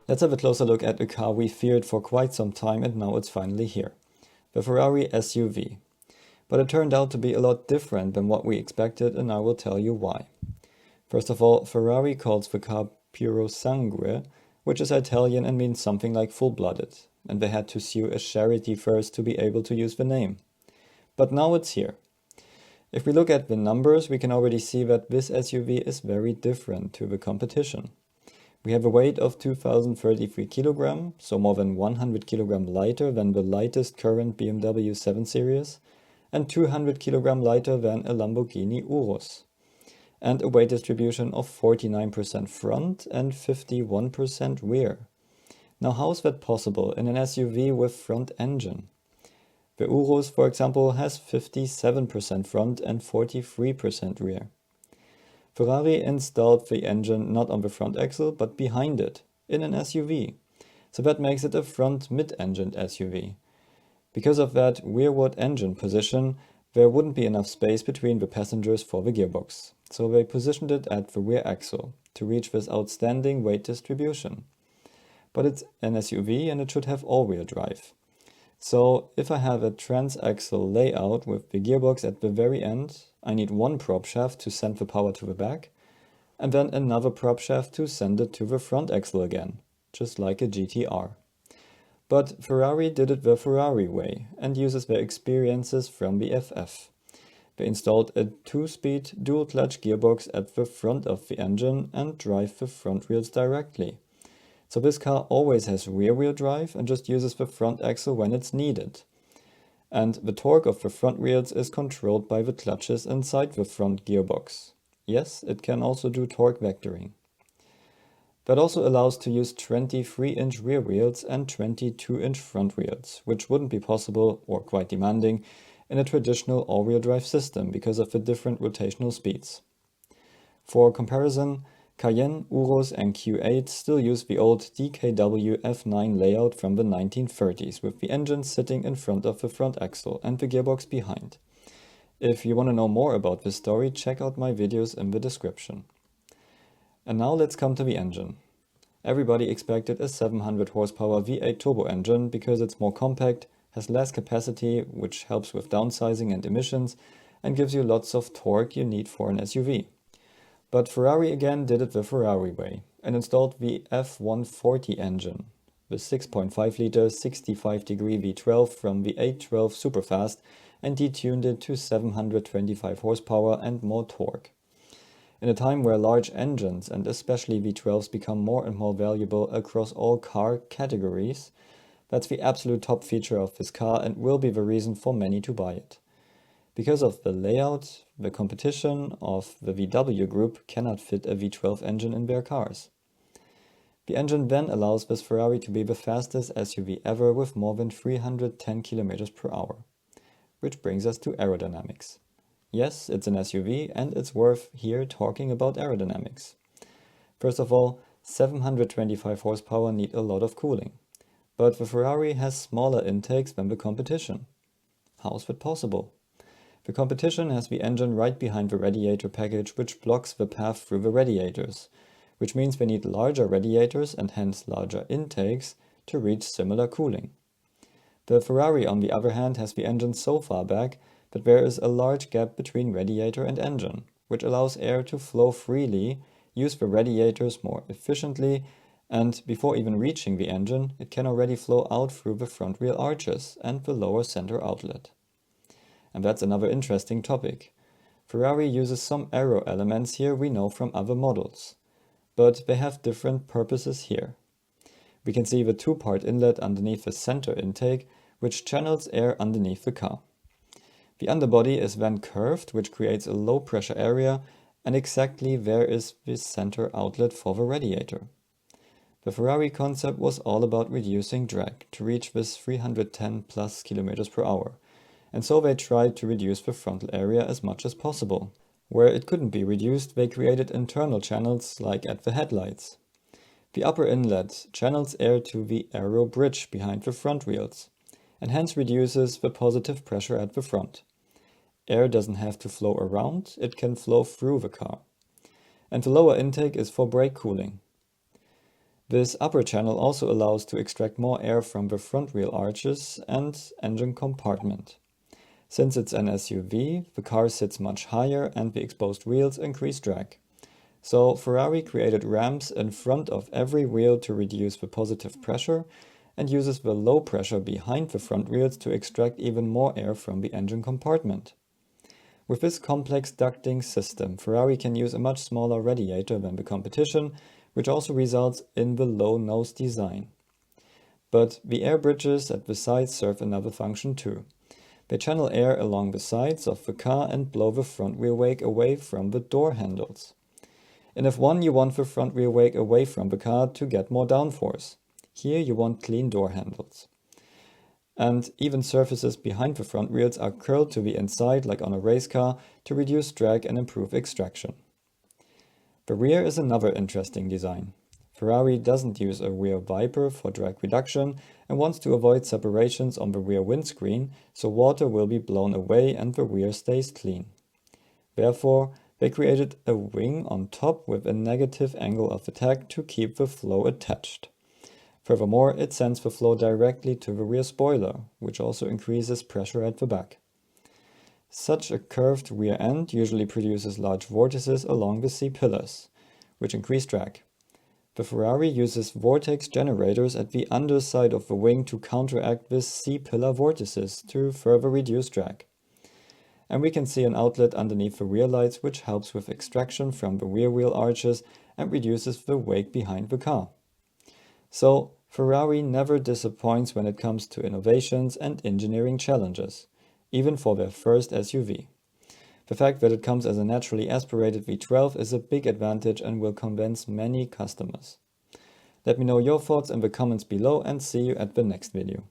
Let's have a closer look at a car we feared for quite some time and now it's finally here. The Ferrari SUV. But it turned out to be a lot different than what we expected and I will tell you why. First of all, Ferrari calls the car Purosangue, which is Italian and means something like full-blooded, and they had to sue a charity first to be able to use the name. But now it's here. If we look at the numbers, we can already see that this SUV is very different to the competition. We have a weight of 2033 kg, so more than 100 kg lighter than the lightest current BMW 7 Series, and 200 kg lighter than a Lamborghini Urus, and a weight distribution of 49% front and 51% rear. Now how is that possible in an SUV with front engine? The Urus, for example, has 57% front and 43% rear. Ferrari installed the engine not on the front axle, but behind it, in an SUV. So that makes it a front mid-engined SUV. Because of that rearward engine position, there wouldn't be enough space between the passengers for the gearbox. So they positioned it at the rear axle to reach this outstanding weight distribution. But it's an SUV and it should have all-wheel drive. So if I have a transaxle layout with the gearbox at the very end, I need one prop shaft to send the power to the back, and then another prop shaft to send it to the front axle again, just like a GTR. But Ferrari did it the Ferrari way and uses their experiences from the FF. They installed a 2-speed dual-clutch gearbox at the front of the engine and drive the front wheels directly. So this car always has rear-wheel drive and just uses the front axle when it's needed. And the torque of the front wheels is controlled by the clutches inside the front gearbox. Yes, it can also do torque vectoring. That also allows to use 23-inch rear wheels and 22-inch front wheels, which wouldn't be possible or quite demanding in a traditional all-wheel drive system because of the different rotational speeds. For comparison, Cayenne, Urus and Q8 still use the old DKW F9 layout from the 1930s, with the engine sitting in front of the front axle and the gearbox behind. If you want to know more about this story, check out my videos in the description. And now let's come to the engine. Everybody expected a 700 horsepower V8 turbo engine because it's more compact, has less capacity, which helps with downsizing and emissions, and gives you lots of torque you need for an SUV. But Ferrari again did it the Ferrari way and installed the F140 engine, the 6.5 liter 65-degree V12 from the 812 Superfast, and detuned it to 725 horsepower and more torque. In a time where large engines and especially V12s become more and more valuable across all car categories, that's the absolute top feature of this car and will be the reason for many to buy it. Because of the layout, the competition of the VW group cannot fit a V12 engine in their cars. The engine then allows this Ferrari to be the fastest SUV ever with more than 310 km per hour. Which brings us to aerodynamics. Yes, it's an SUV and it's worth here talking about aerodynamics. First of all, 725 horsepower need a lot of cooling. But the Ferrari has smaller intakes than the competition. How is that possible? The competition has the engine right behind the radiator package, which blocks the path through the radiators, which means they need larger radiators and hence larger intakes to reach similar cooling. The Ferrari, on the other hand, has the engine so far back that there is a large gap between radiator and engine, which allows air to flow freely, use the radiators more efficiently, and before even reaching the engine, it can already flow out through the front wheel arches and the lower center outlet. And that's another interesting topic. Ferrari uses some aero elements here we know from other models, but they have different purposes here. We can see the two-part inlet underneath the center intake, which channels air underneath the car. The underbody is then curved, which creates a low pressure area, and exactly there is the center outlet for the radiator. The Ferrari concept was all about reducing drag to reach this 310 plus km per hour. And so they tried to reduce the frontal area as much as possible. Where it couldn't be reduced, they created internal channels like at the headlights. The upper inlet channels air to the aero bridge behind the front wheels, and hence reduces the positive pressure at the front. Air doesn't have to flow around, it can flow through the car. And the lower intake is for brake cooling. This upper channel also allows to extract more air from the front wheel arches and engine compartment. Since it's an SUV, the car sits much higher and the exposed wheels increase drag. So Ferrari created ramps in front of every wheel to reduce the positive pressure and uses the low pressure behind the front wheels to extract even more air from the engine compartment. With this complex ducting system, Ferrari can use a much smaller radiator than the competition, which also results in the low nose design. But the air bridges at the sides serve another function too. They channel air along the sides of the car and blow the front wheel wake away from the door handles. In F1 you want the front wheel wake away from the car to get more downforce. Here you want clean door handles. And even surfaces behind the front wheels are curled to the inside like on a race car to reduce drag and improve extraction. The rear is another interesting design. Ferrari doesn't use a rear wiper for drag reduction and wants to avoid separations on the rear windscreen, so water will be blown away and the rear stays clean. Therefore, they created a wing on top with a negative angle of attack to keep the flow attached. Furthermore, it sends the flow directly to the rear spoiler, which also increases pressure at the back. Such a curved rear end usually produces large vortices along the C-pillars, which increase drag. The Ferrari uses vortex generators at the underside of the wing to counteract these C-pillar vortices to further reduce drag. And we can see an outlet underneath the rear lights which helps with extraction from the rear wheel arches and reduces the wake behind the car. So, Ferrari never disappoints when it comes to innovations and engineering challenges, even for their first SUV. The fact that it comes as a naturally aspirated V12 is a big advantage and will convince many customers. Let me know your thoughts in the comments below and see you at the next video.